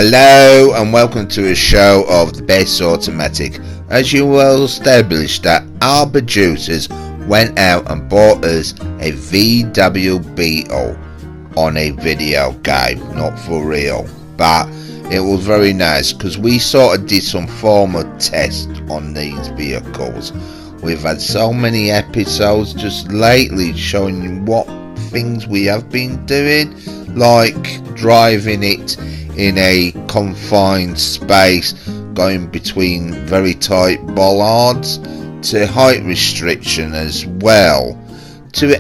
Hello and welcome to a show of the best automatic. As you well established that our producers went out and bought us a VW Beetle on a video game, not for real, but it was very nice because we sort of did some formal tests on these vehicles. We've had so many episodes just lately showing you what things we have been doing, like driving it in a confined space, going between very tight bollards, to height restriction as well, to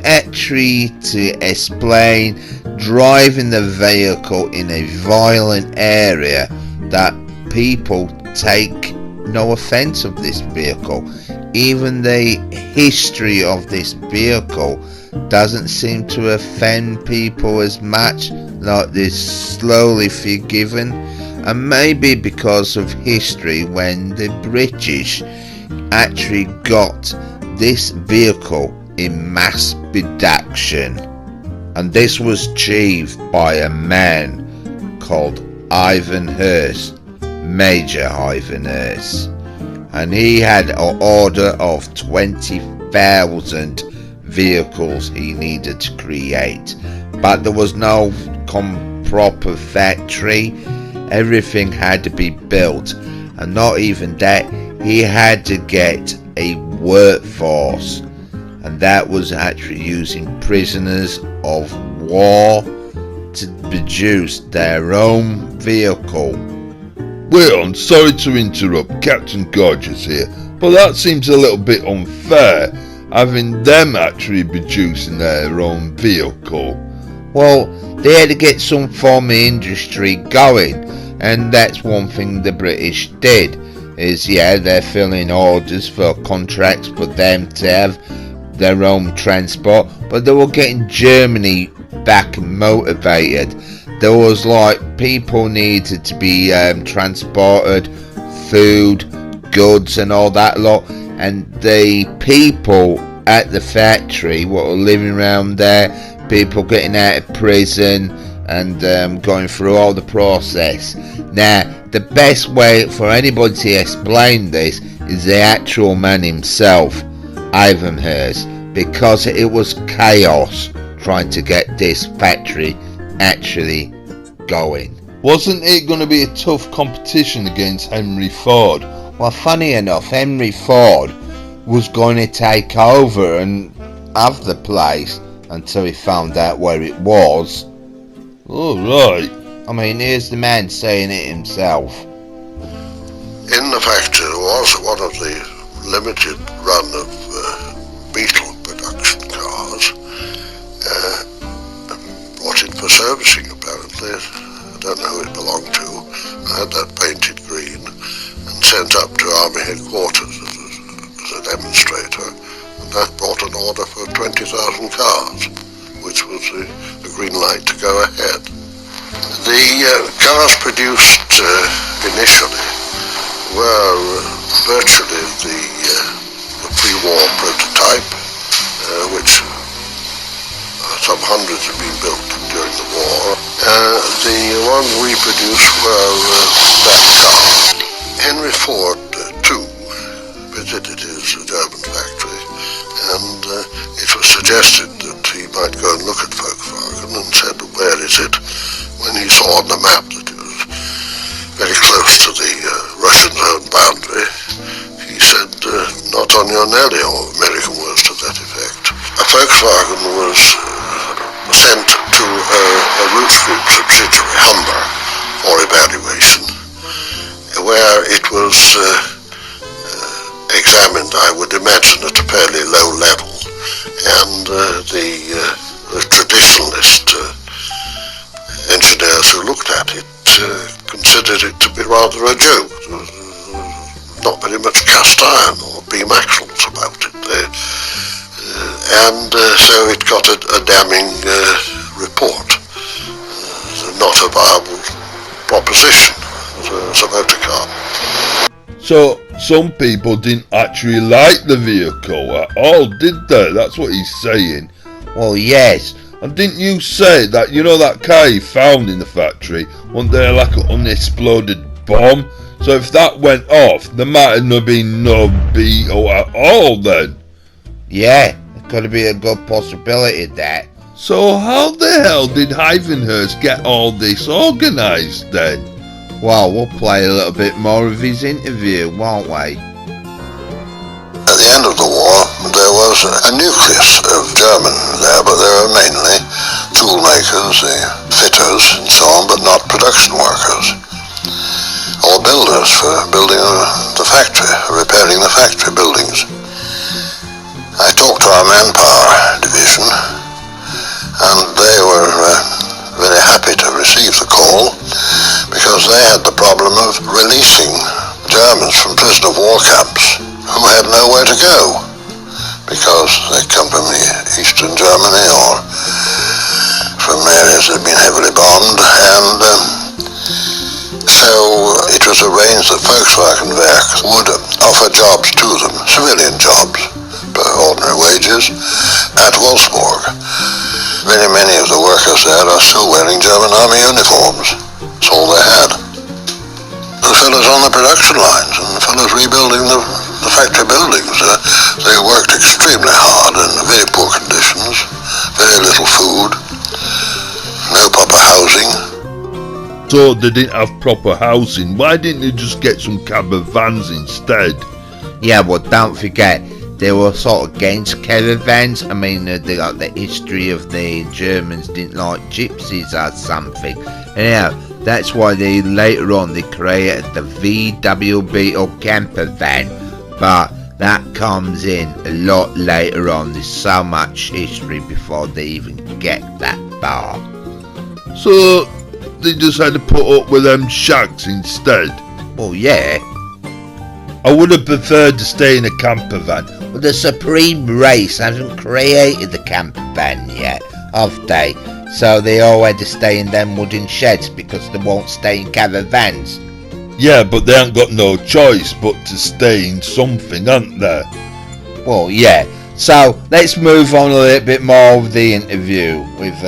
explain driving the vehicle in a violent area that people take no offense of this vehicle. Even the history of this vehicle doesn't seem to offend people as much, like this slowly forgiven, and maybe because of history when the British actually got this vehicle in mass production, and this was achieved by a man called Ivan Hurst, Major Ivan Hurst, and he had an order of 20,000 vehicles he needed to create, but there was no proper factory. Everything had to be built, and not even that, he had to get a workforce, and that was actually using prisoners of war to produce their own vehicle. Well, I'm sorry to interrupt, Captain Gorgeous here, but that seems a little bit unfair, having them actually producing their own vehicle. Well, they had to get some form of industry going, and that's one thing the British did, is they're filling orders for contracts for them to have their own transport, but they were getting Germany back motivated. There was people needed to be transported, food, goods and all that lot, and the people at the factory what were living around there, people getting out of prison and going through all the process. Now, the best way for anybody to explain this is the actual man himself, Ivan Hurst, because it was chaos trying to get this factory actually going. Wasn't it going to be a tough competition against Henry Ford? Well, funny enough, Henry Ford was going to take over and have the place until he found out where it was. Oh, right. I mean, here's the man saying it himself. In the factory was one of the limited run of Beetle production cars, brought in for servicing apparently. I don't know who it belonged to. I had that painted green and sent up to Army headquarters as a demonstrator, and that brought an order for 20,000 cars, which was the green light to go ahead. The cars produced initially were virtually the pre-war prototype, which some hundreds have been built during the war. The ones we produced were that car. Henry Ford, too, visited his German factory, and it was suggested that he might go and look at Volkswagen, and said, where is it? When he saw on the map that it was very close to the Russian-owned boundary, he said, not on your Nelly, or American words to that effect. A Volkswagen was sent to a Roots Group subsidiary, Humber, for evaluation, where it was examined, I would imagine, at a fairly low level, and the traditionalist engineers who looked at it considered it to be rather a joke. There was not very much cast iron or beam axles about it there. And so it got a damning report. Not a viable proposition as a motor car. So, some people didn't actually like the vehicle at all, did they? That's what he's saying. Well, yes, And didn't you say that, you know, that car you found in the factory, wasn't there like an unexploded bomb? So if that went off, there might have been no Beetle at all then. Yeah, it could be a good possibility there. So how the hell did Ivanhurst get all this organised then? Well, we'll play a little bit more of his interview, won't we? At the end of the war, there was a nucleus of German there, but they were mainly tool makers, the fitters and so on, but not production workers or builders for building the factory, repairing the factory buildings. I talked to our manpower division, and they were very happy to receive the call because they had the problem of releasing Germans from prisoner of war camps who had nowhere to go because they come from Eastern Germany or from areas that had been heavily bombed, and so it was arranged that Volkswagen Werk would offer jobs to them, civilian jobs, for ordinary wages, at Wolfsburg. Very many of the workers there are still wearing German army uniforms. That's all they had. The fellows on the production lines and the fellows rebuilding the factory buildings, they worked extremely hard in very poor conditions, very little food, no proper housing. So they didn't have proper housing. Why didn't they just get some caravans instead? Yeah, well, don't forget, they were sort of against caravans. I mean, they got the history of the Germans didn't like gypsies or something. Anyhow, that's why they later on they created the VW Beetle camper van. But that comes in a lot later on. There's so much history before they even get that far. So they just had to put up with them shacks instead. Well, yeah. I would have preferred to stay in a camper van. Well, the supreme race hasn't created the camper van yet, have they? So they all had to stay in them wooden sheds because they won't stay in caravans. Yeah, but they ain't got no choice but to stay in something, ain't they? Well, yeah. So let's move on a little bit more of the interview with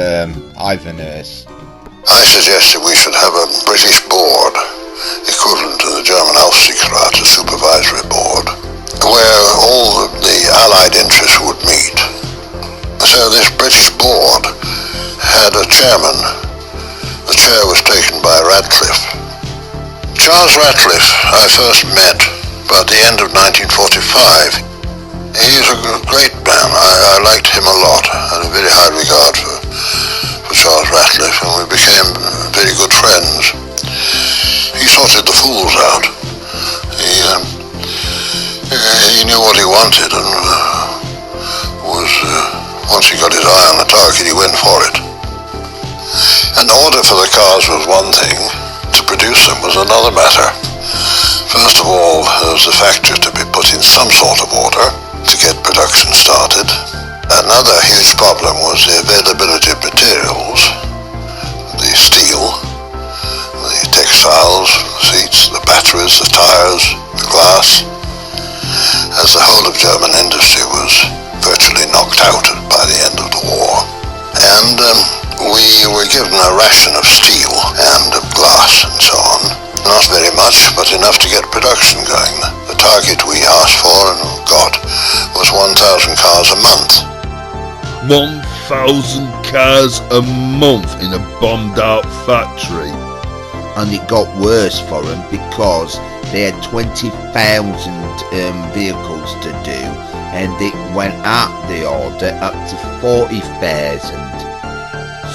Ivanhurst. I suggested we should have a British board, equivalent to the German Aufsichtsrat, a supervisory board, where all the Allied interests would meet. So this British board had a chairman. The chair was taken by Radcliffe. Charles Radcliffe I first met about the end of 1945. He's a great man. I liked him a lot. I had a very high regard for Charles Radcliffe, and we became very good friends. He sorted the fools out. He knew what he wanted, and once he got his eye on the target, he went for it. An order for the cars was one thing, to produce them was another matter. First of all, there was the factory to be put in some sort of order to get production started. Another huge problem was the availability of materials, the steel, the textiles, the seats, the batteries, the tires, the glass, as the whole of German industry was virtually knocked out by the end of the war. And we were given a ration of steel and of glass and so on. Not very much, but enough to get production going. The target we asked for and got was 1,000 cars a month. 1,000 cars a month in a bombed out factory. And it got worse for them because they had 20,000 vehicles to do, and it went up the order up to 40,000.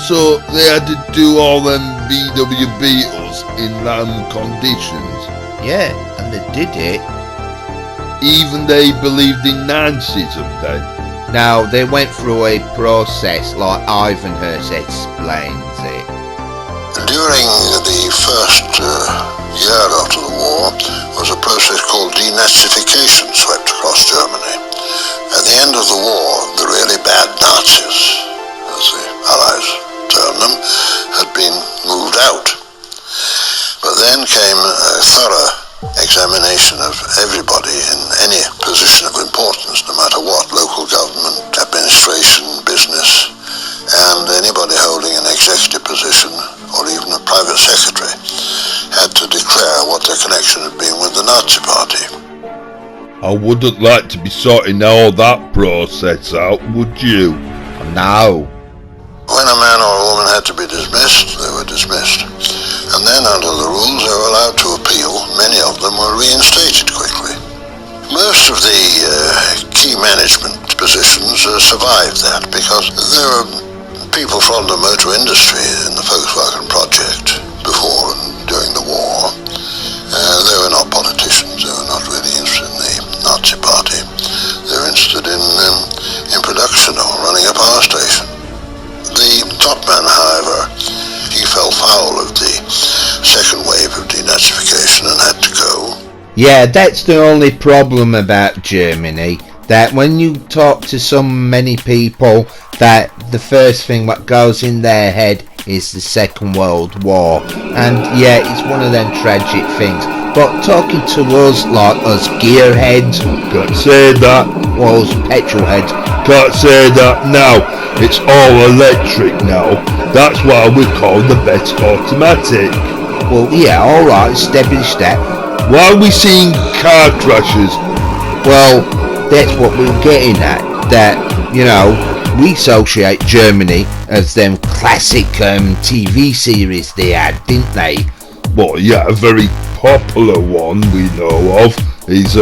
So they had to do all them VW Beetles in them conditions. Yeah, and they did it. Even they believed in Nazism then. Now, they went through a process like Ivanhurst explains it. During the first year after the war was a process called denazification swept across Germany. At the end of the war, the really bad Nazis, as the Allies termed them, had been moved out. But then came a thorough examination of everybody in any position of importance, no matter what, local government, administration, business, and had been with the Nazi Party. I wouldn't like to be sorting all that process out, would you? No. When a man or a woman had to be dismissed, they were dismissed. And then under the rules they were allowed to appeal. Many of them were reinstated quickly. Most of the key management positions survived that because there were people from the motor industry in the Volkswagen project before and during the war. They were not politicians. They were not really interested in the Nazi Party. They were interested in production or running a power station. The top man, however, he fell foul of the second wave of denazification and had to go. Yeah, that's the only problem about Germany, that when you talk to so many people, that the first thing what goes in their head is the Second World War. And yeah, it's one of them tragic things. But talking to us, like us gearheads, Can't say that. or us petrol heads, Can't say that now. It's all electric now. That's why we call the best automatic. well, yeah, alright, step by step. Why are we seeing car crashes? Well, that's what we're getting at, that, you know, we associate Germany as them classic TV series they had, didn't they? Well, yeah, a very popular one we know of is,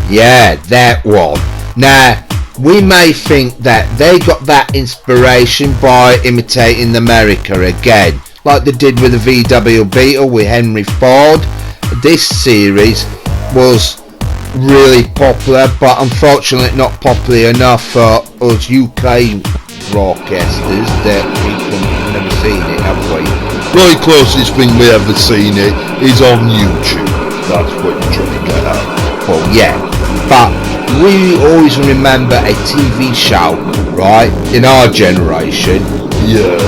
Yeah, that one. Now, we may think that they got that inspiration by imitating America again, like they did with the VW Beetle with Henry Ford. This series was really popular, but unfortunately not popular enough for us UK broadcasters that we've never seen it, have we? the only closest thing we ever seen it is on YouTube. That's what you're trying to get at. Well, yeah, but we always remember a TV show, right, in our generation, Yeah.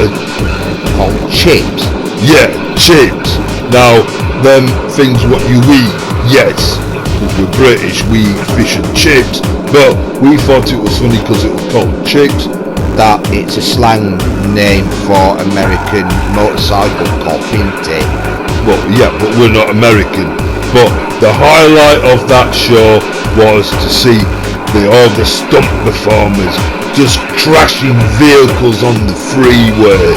called Chips. Yeah, chips. Now, them things what you eat, yes. Because we're British, we eat fish and chips. But we thought it was funny because it was called chips. That it's a slang name for American motorcycle cop, isn't it? Well, yeah, but we're not American. But the highlight of that show was to see all the stunt performers just crashing vehicles on the freeway.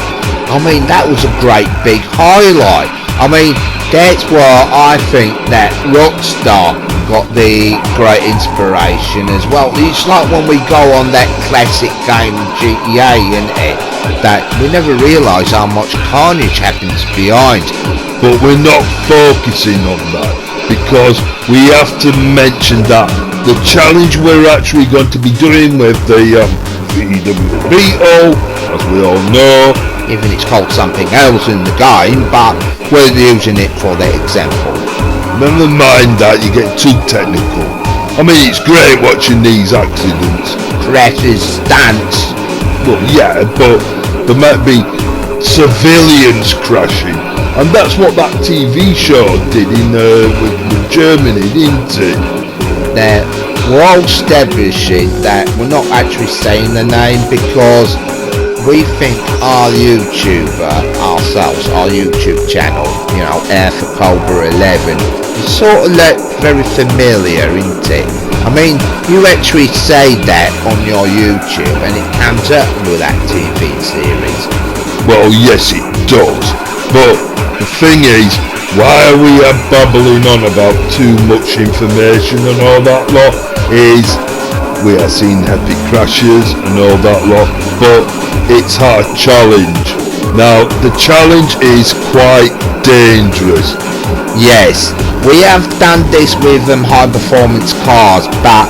I mean, that was a great big highlight. I mean, that's where I think that Rockstar got the great inspiration as well. It's like when we go on that classic game GTA, isn't it? That we never realise how much carnage happens behind. But we're not focusing on that because we have to mention that the challenge we're actually going to be doing with the VW Beetle, as we all know, Even it's called something else in the game, but we're using it for the example. never mind that you get too technical. I mean, it's great watching these accidents. Crashes, stunts. Well, yeah, but there might be civilians crashing, and that's what that TV show did in with Germany, didn't it? Now, we're all establishing that we're not actually saying the name because we think our YouTuber, ourselves, our YouTube channel, you know, Air for Cobra 11, is sort of like very familiar, isn't it? I mean, you actually say that on your YouTube and it comes up with that TV series. Well, yes, it does. But the thing is, why we are babbling on about too much information and all that lot is we are seeing epic crashes and all that lot, but it's our challenge. Now, the challenge is quite dangerous. Yes, we have done this with high performance cars, but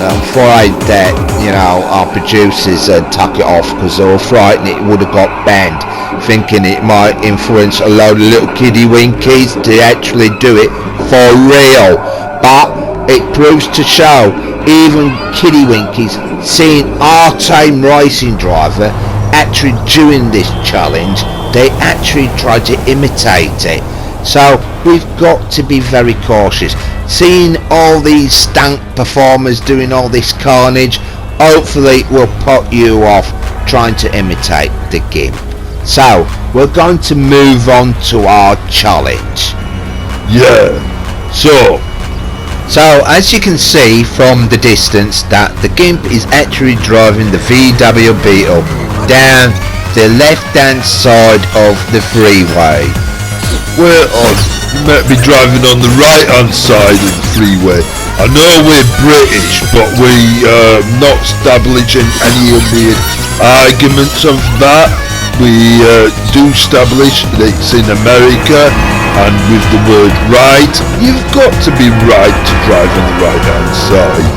I'm afraid that, you know, our producers took it off because they were frightened it would have got banned, thinking it might influence a load of little kiddie winkies to actually do it for real. But it proves to show even kiddie winkies seeing our time racing driver actually doing this challenge, they actually try to imitate it. So we've got to be very cautious. Seeing all these stunt performers doing all this carnage, hopefully will put you off trying to imitate the gimp. So we're going to move on to our challenge. Yeah, So as you can see from the distance that the Gimp is actually driving the VW Beetle down the left hand side of the freeway. Wait on, you might be driving on the right hand side of the freeway. I know we're British, but we're not establishing any of the arguments of that. We do establish that it's in America, and with the word right, you've got to be right to drive on the right hand side.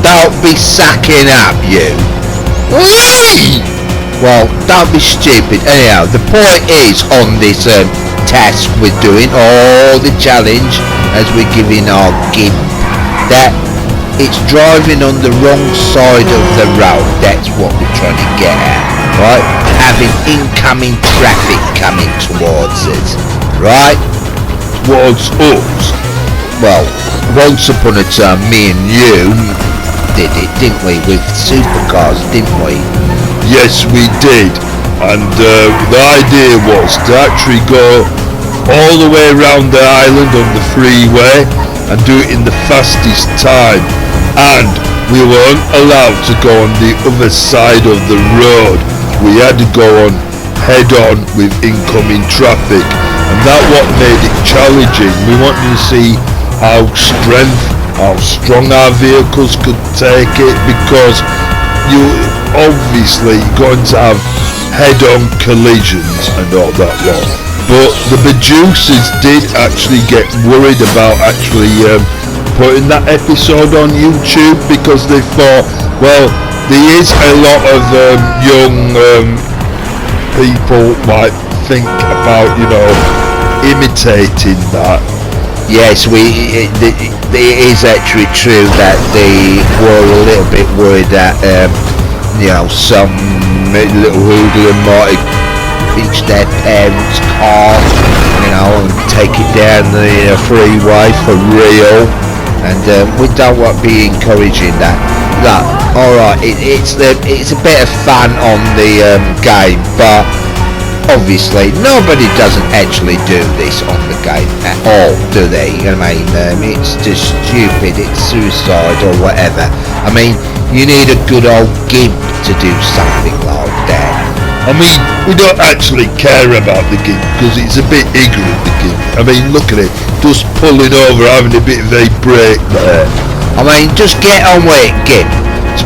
Don't be sacking up, you. Whee! Well, don't be stupid. Anyhow, the point is on this task we're doing, or the challenge as we're giving our Gimp, that it's driving on the wrong side of the road. That's what we're trying to get at, right? Having incoming traffic coming towards us, right? Towards us? Well, once upon a time, me and you did it, didn't we? With supercars, didn't we? Yes, we did. And the idea was to actually go all the way around the island on the freeway and do it in the fastest time. And we weren't allowed to go on the other side of the road. We had to go on head on with incoming traffic. And that's what made it challenging. We wanted to see how strong our vehicles could take it, because you obviously going to have head-on collisions and all that lot. But the producers did actually get worried about actually putting that episode on YouTube, because they thought, well, there is a lot of young people might think about, imitating that. Yes, it is actually true that they were a little bit worried that some little hoodlum might reach their parents' car, and take it down the freeway for real. And we don't want to be encouraging that. Look, alright, it's a bit of fun on the game, but obviously nobody doesn't actually do this on the game at all, do they? I mean, it's just stupid, it's suicide or whatever. I mean, you need a good old Gimp to do something like that. I mean, we don't actually care about the Gimp because it's a bit ignorant, the Gimp. I mean, look at it, just pulling over, having a bit of a break there. I mean, just get on with it, Gimp.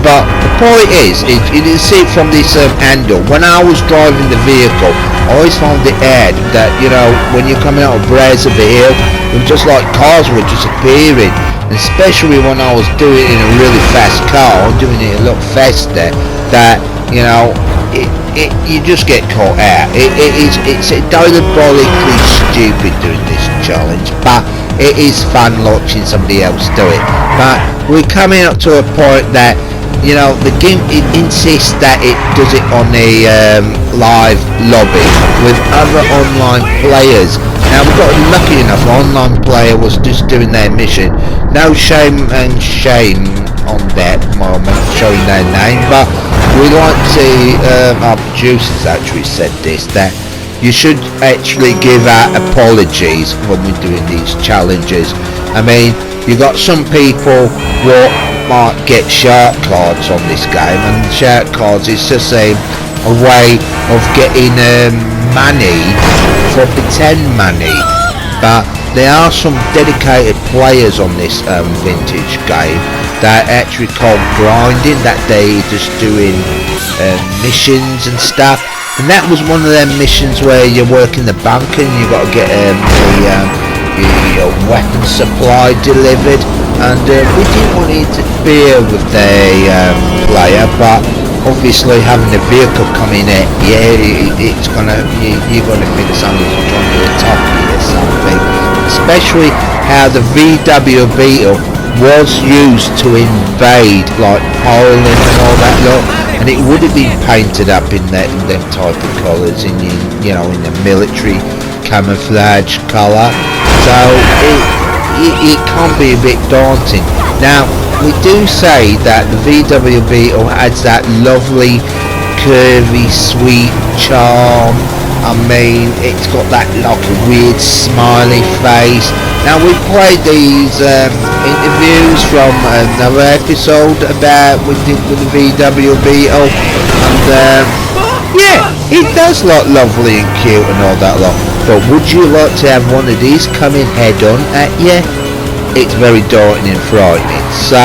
But the point is, you can see it from this angle. When I was driving the vehicle, I always found it odd that, when you're coming out of Brazier Hill, it was just like cars were just appearing. And especially when I was doing it in a really fast car, doing it a lot faster, that, you just get caught out. It's diabolically stupid doing this challenge, but it is fun watching somebody else do it. But we're coming up to a point that, the Gimp insists that it does it on a live lobby with other online players. Now we got lucky enough, an online player was just doing their mission. No shame on that moment, showing their name, but we like to, our producers actually said this, that you should actually give out apologies when we're doing these challenges. I mean, you got some people what might get shark cards on this game, and shark cards is just a way of getting money for pretend money. But there are some dedicated players on this vintage game that actually called grinding, that they just doing missions and stuff. And that was one of them missions where you're working the bank and you got to get your weapon supply delivered, and we didn't want to interfere with the player, but obviously having a vehicle coming in, it's gonna, you're gonna think somebody's trying to attack you or something. Especially how the VW Beetle was used to invade, like Poland and all that lot, and it would have been painted up in them type of colours, in the military camouflage colour. So it can be a bit daunting. Now we do say that the VW Beetle has that lovely curvy sweet charm I mean, it's got that like a weird smiley face. Now we played these interviews from another episode about with the VW Beetle, and yeah, it does look lovely and cute and all that lot. But would you like to have one of these coming head on at you? It's very daunting and frightening. So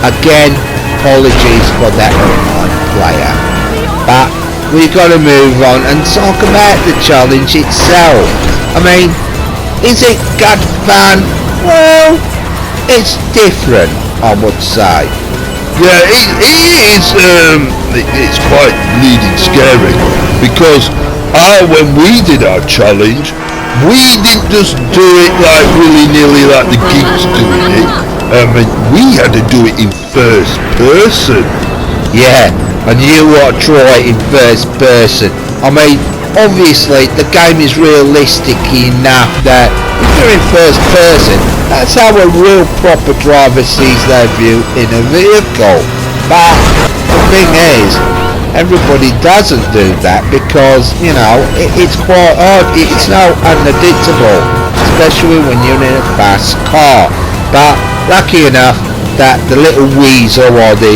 again, apologies for that online player. But we've got to move on and talk about the challenge itself. I mean, is it good fun? Well, it's different, I would say. Yeah, it is. It's quite bleeding scary because when we did our challenge, we didn't just do it like willy-nilly like the geeks doing it. We had to do it in first person. Yeah, and you want to try it in first person. I mean, obviously the game is realistic enough that if you're in first person, that's how a real proper driver sees their view in a vehicle. But the thing is, everybody doesn't do that because, you know, it's quite hard. It's not unpredictable, especially when you're in a fast car. But lucky enough that the little weasel or the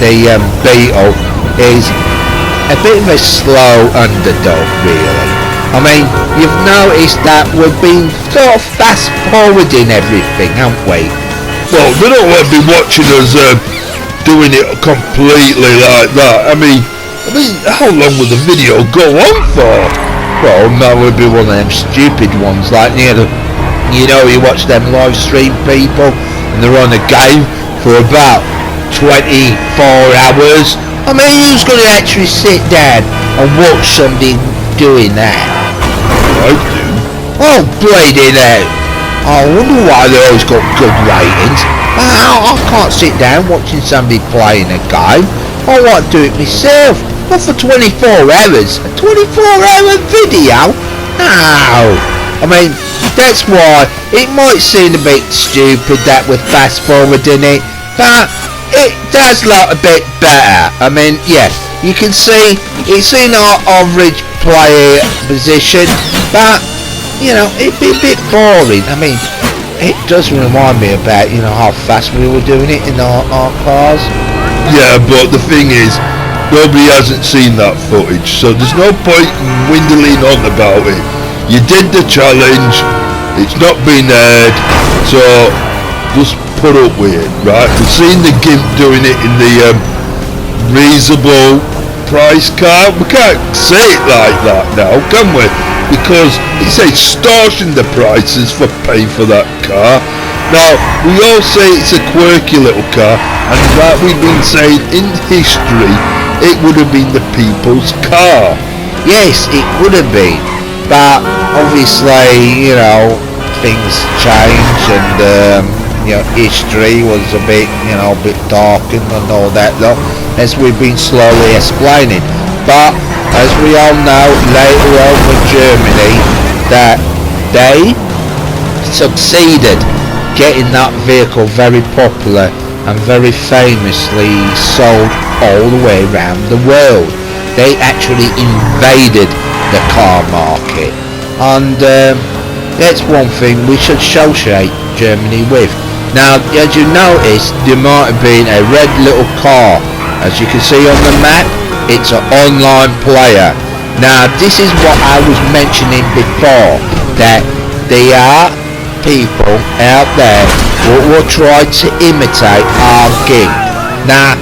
Beetle is a bit of a slow underdog, really. I mean, you've noticed that we've been sort of fast forwarding everything, haven't we? Well, they don't want to be watching us doing it completely like that. I mean, how long will the video go on for? Well, that would be one of them stupid ones, like you watch them live stream people and they're on a game for about 24 hours. I mean, who's going to actually sit down and watch somebody doing that? I do. Oh, bleeding out. I wonder why they always got good ratings. I can't sit down watching somebody playing a game. I want to do it myself. Not for 24 hours. A 24-hour video? No. I mean, that's why it might seem a bit stupid that we're fast forwarding it, but it does look a bit better. I mean, yeah, you can see it's in our average player position, but, you know, it'd be a bit boring. I mean, it does remind me about, how fast we were doing it in our cars. Yeah, but the thing is, nobody hasn't seen that footage, so there's no point in dwindling on about it. You did the challenge, it's not been aired, so just put up with it, right? We've seen the Gimp doing it in the reasonable price car. We can't say it like that now, can we? Because it's extortion the prices for paying for that car. Now, we all say it's a quirky little car, and like we've been saying in history, it would have been the people's car. Yes, it would have been, but obviously, things change, and history was a bit darkened and all that lot, as we've been slowly explaining. But as we all know, later on with Germany, that they succeeded getting that vehicle very popular and very famously sold all the way around the world. They actually invaded the car market, and that's one thing we should associate Germany with. Now, as you notice, there might have been a red little car. As you can see on the map, it's an online player. Now, this is what I was mentioning before, that there are people out there who will try to imitate our Gimp. Now,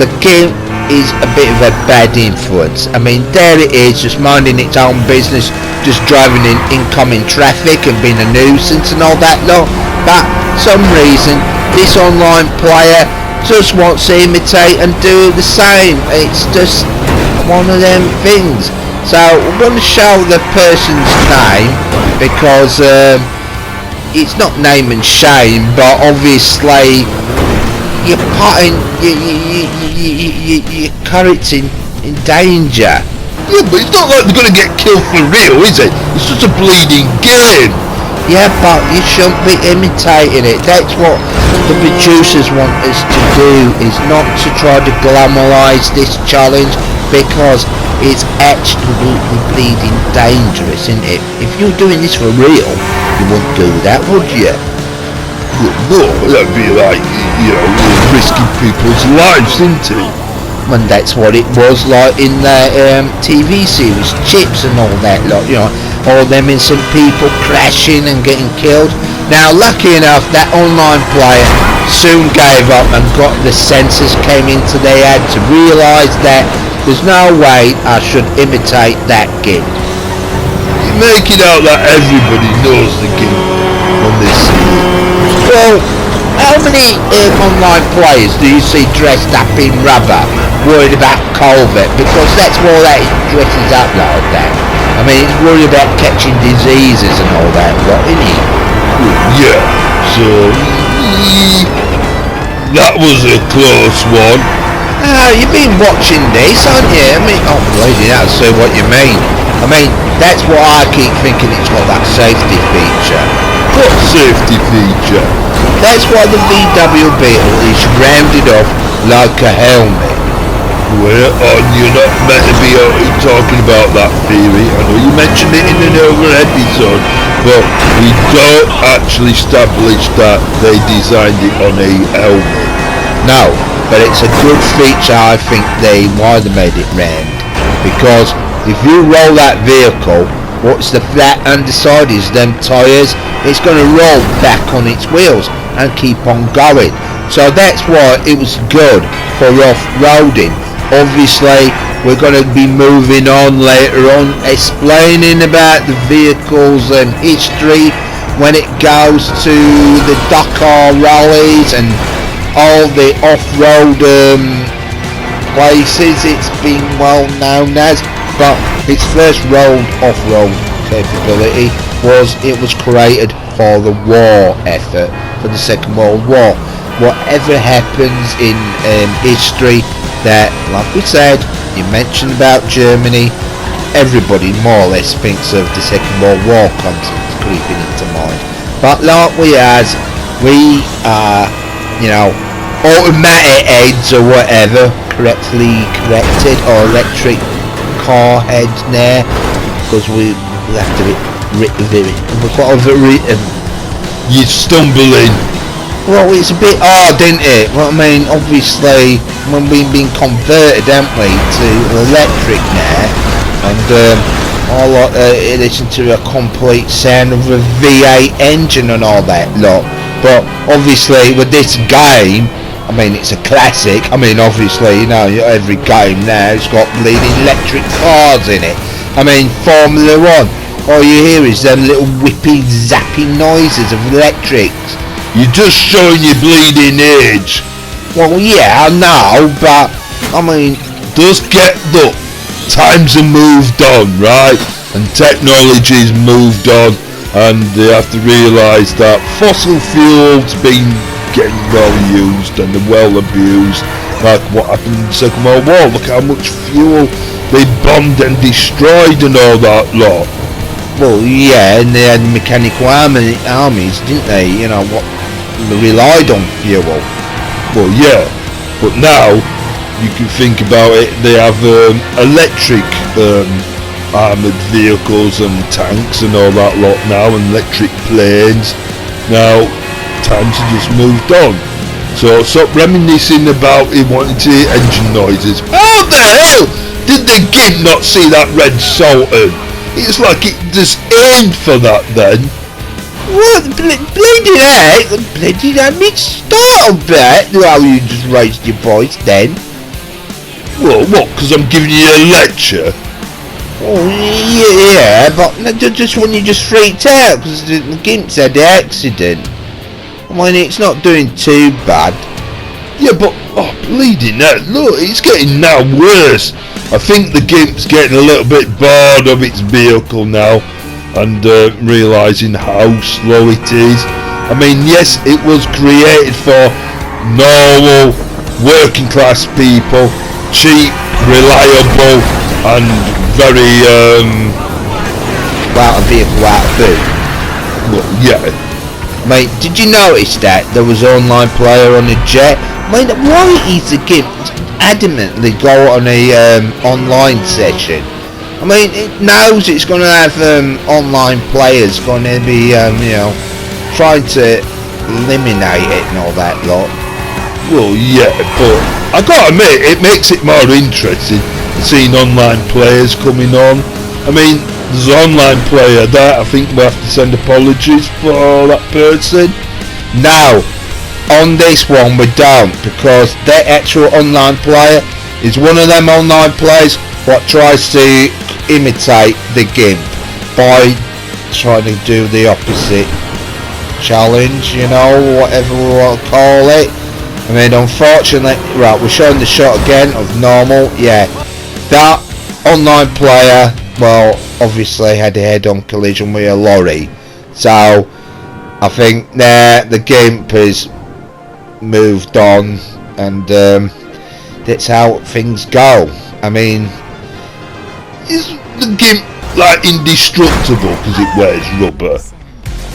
the Gimp is a bit of a bad influence. I mean, there it is, just minding its own business, just driving in incoming traffic and being a nuisance and all that lot. But some reason this online player just wants to imitate and do the same. It's just one of them things. So we're going to show the person's name because it's not name and shame, but obviously you're putting your character in danger. Yeah, but it's not like they're going to get killed for real, is it? It's just a bleeding game. Yeah, but you shouldn't be imitating it. That's what the producers want us to do, is not to try to glamorise this challenge, because it's absolutely bleeding dangerous, isn't it? If you're doing this for real, you wouldn't do that, would you? No, that'd be like, risking people's lives, isn't it? And that's what it was like in the TV series, Chips and all that lot, all them innocent people crashing and getting killed. Now, lucky enough, that online player soon gave up and got the senses came into their head to realise that there's no way I should imitate that gimp. You make it out that everybody knows the game when they see it. Well, how many online players do you see dressed up in rubber, worried about COVID? Because that's what that dresses up like that. I mean, it's worried about catching diseases and all that lot, isn't it? Yeah, so that was a close one. You've been watching this, haven't you? I mean, oh, lady, that's what you mean. I mean, that's what I keep thinking. It's got that safety feature. What safety feature? That's why the VW Beetle is rounded off like a helmet. Well, you're not meant to be talking about that theory. I know you mentioned it in another episode, but we don't actually establish that they designed it on a helmet. No, but it's a good feature, I think, why they made it round. Because if you roll that vehicle, what's the flat underside is them tyres, it's going to roll back on its wheels and keep on going. So that's why it was good for off-roading. Obviously, we're going to be moving on later on, explaining about the vehicles and history when it goes to the Dakar rallies and all the off-road places it's been well known as. But its first road off-road capability was created for the war effort, for the Second World War. Whatever happens in history, that, like we said, you mentioned about Germany, everybody more or less thinks of the Second World War concept creeping into mind. But like we are, automatic heads or whatever, correctly corrected, or electric car heads now, because we have to You're stumbling. Well, it's a bit hard, isn't it? Well, I mean, obviously, when we've been converted, haven't we, to electric now, and I like to listen to a complete sound of a V8 engine and all that lot. But obviously, with this game, I mean, it's a classic. I mean, obviously, every game now has got bleeding electric cars in it. I mean, Formula 1, all you hear is them little whippy, zappy noises of electrics. You're just showing your bleeding age. Well, yeah, I know, but, I mean, just get up. Times have moved on, right? And technology's moved on, and they have to realise that fossil fuel's been getting well used and well abused, like what happened in the Second World War. Look how much fuel they bombed and destroyed and all that lot. Well, yeah, and they had mechanical armies, didn't they? What they relied on fuel. Well, yeah, but now you can think about it. They have electric armoured vehicles and tanks and all that lot now, and electric planes. Now, times have just moved on. So stop reminiscing about it wanting to hear engine noises. How the hell did the gimp not see that red Sultan? It's like it just aimed for that then. What? Bleeding heck? Bleeding heck? Start a bit. Well, you just raised your voice then. Well, what? Because I'm giving you a lecture? Oh, yeah, but just when you just freaked out because the gimp's had the accident. I mean, it's not doing too bad. Yeah, but, bleeding heck, look, it's getting now worse. I think the gimp's getting a little bit bored of its vehicle now, and realising how slow it is. I mean, yes, it was created for normal working class people, cheap, reliable, and very a vehicle out of food. Well, yeah. Mate, did you notice that there was an online player on the jet? Mate, why is the gimp adamantly go on a online session. I mean, it knows it's going to have online players going to be, trying to eliminate it and all that lot. Well, yeah, but I gotta admit, it makes it more interesting seeing online players coming on. I mean, there's an online player there. I think we'll have to send apologies for that person. No, on this one we don't, because the actual online player is one of them online players what tries to imitate the GIMP by trying to do the opposite challenge, whatever we want to call it. I mean, unfortunately, right, we're showing the shot again of normal. Yeah, that online player, well, obviously had a head-on collision with a lorry. So I think the GIMP has moved on, and that's how things go. I mean, is the GIMP like indestructible because it wears rubber?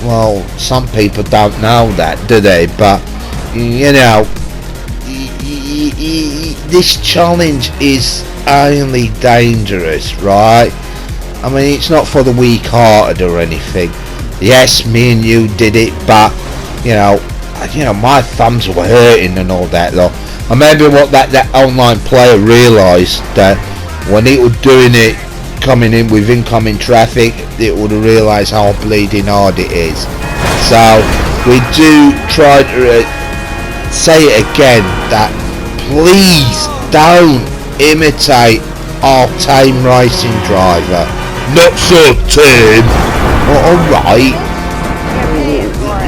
Well, some people don't know that, do they? But this challenge is only dangerous, right? I mean, it's not for the weak-hearted or anything. Yes, me and you did it, but my thumbs were hurting and all that lot. And maybe what that online player realised, that when he was doing it, coming in with incoming traffic, it would have realised how bleeding hard it is. So we do try to say it again, that please don't imitate our tame racing driver. Not so tame. Well, alright,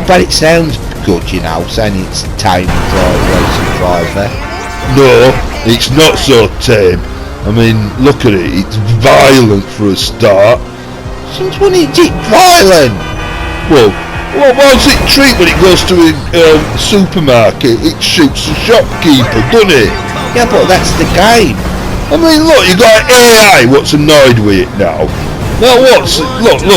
but it sounds good, saying it's a tame racing driver. No, it's not so tame. I mean, look at it, it's violent for a start. Since when is it violent? Well, what's it treat when it goes to a supermarket? It shoots the shopkeeper, doesn't it? Yeah, but that's the game. I mean, look, you got AI what's annoyed with it now. Now what's... Look.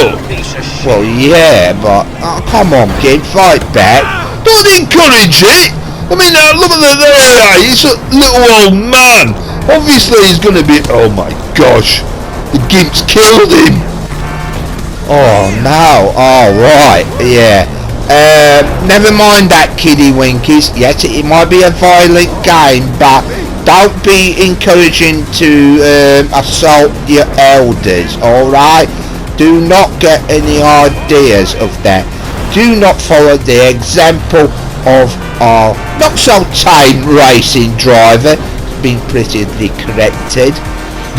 Well, yeah, but... Oh, come on, kid, fight back. Don't encourage it! I mean, look at the AI, he's a little old man. Obviously he's gonna be... Oh my gosh. The GIMP's killed him. Oh no, alright, yeah. Never mind that, kiddie winkies. Yes, it might be a violent game, but don't be encouraging to assault your elders, alright? Do not get any ideas of that. Do not follow the example of our not so tame racing driver. Been prettily corrected.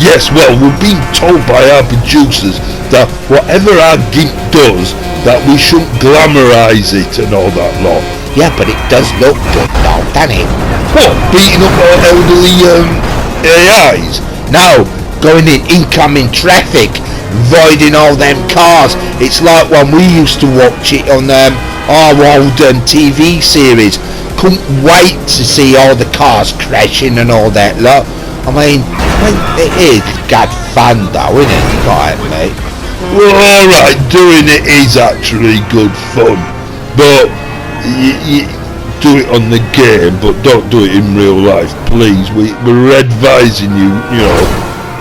Yes, well, we've been told by our producers that whatever our GIMP does, that we shouldn't glamorise it and all that lot. Yeah, but it does look good though, doesn't it? What, beating up our elderly AIs? No, going in incoming traffic, avoiding all them cars. It's like when we used to watch it on our old TV series. Couldn't wait to see all the cars crashing and all that lot. I mean, it is good fun though, isn't it? You got it, mate. Well, alright, doing it is actually good fun, but you do it on the game, but don't do it in real life, please. We're advising you,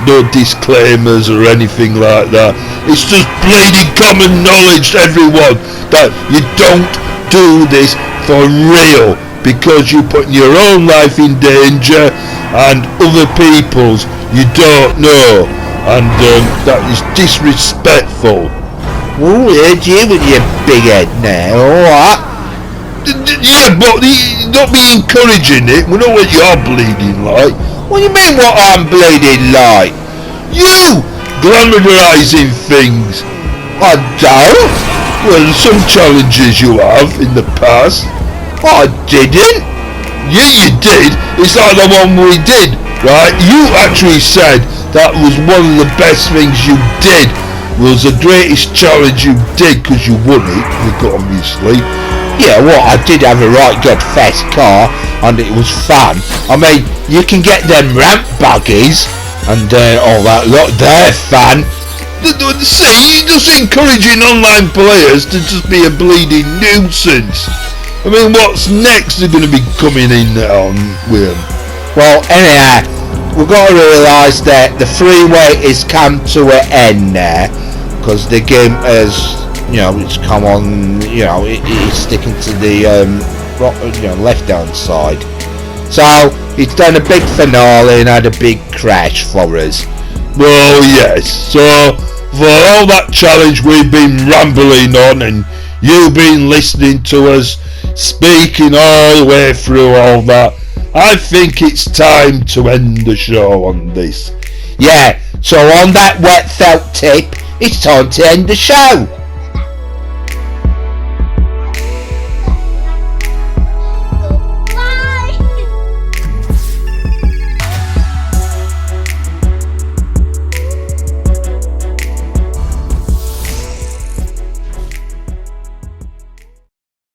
no disclaimers or anything like that. It's just bleeding common knowledge to everyone that you don't do this for real, because you're putting your own life in danger and other people's you don't know, and that is disrespectful. Oh, here's you with your big head now, alright? Yeah, but don't be encouraging it. We know what you're bleeding like. What do you mean what I'm bleeding like? You glamorizing things. I don't. Well, some challenges you have in the past. I didn't. Yeah, you did. It's like the one we did, right? You actually said that was one of the best things you did. Was the greatest challenge you did because you won it, obviously. Yeah, well, I did have a right good fast car and it was fun. I mean, you can get them ramp buggies and all that lot, they're fun. See, you're just encouraging online players to just be a bleeding nuisance. I mean, what's next they're going to be coming in on with? Well, anyhow, we've got to realise that the freeway is come to an end now, because the game has, it's come on, it's sticking to the left hand side. So it's done a big finale and had a big crash for us. Well, yes. So for all that challenge we've been rambling on, and you've been listening to us speaking all the way through all that, I think it's time to end the show on this. Yeah, so on that wet felt tip, it's time to end the show.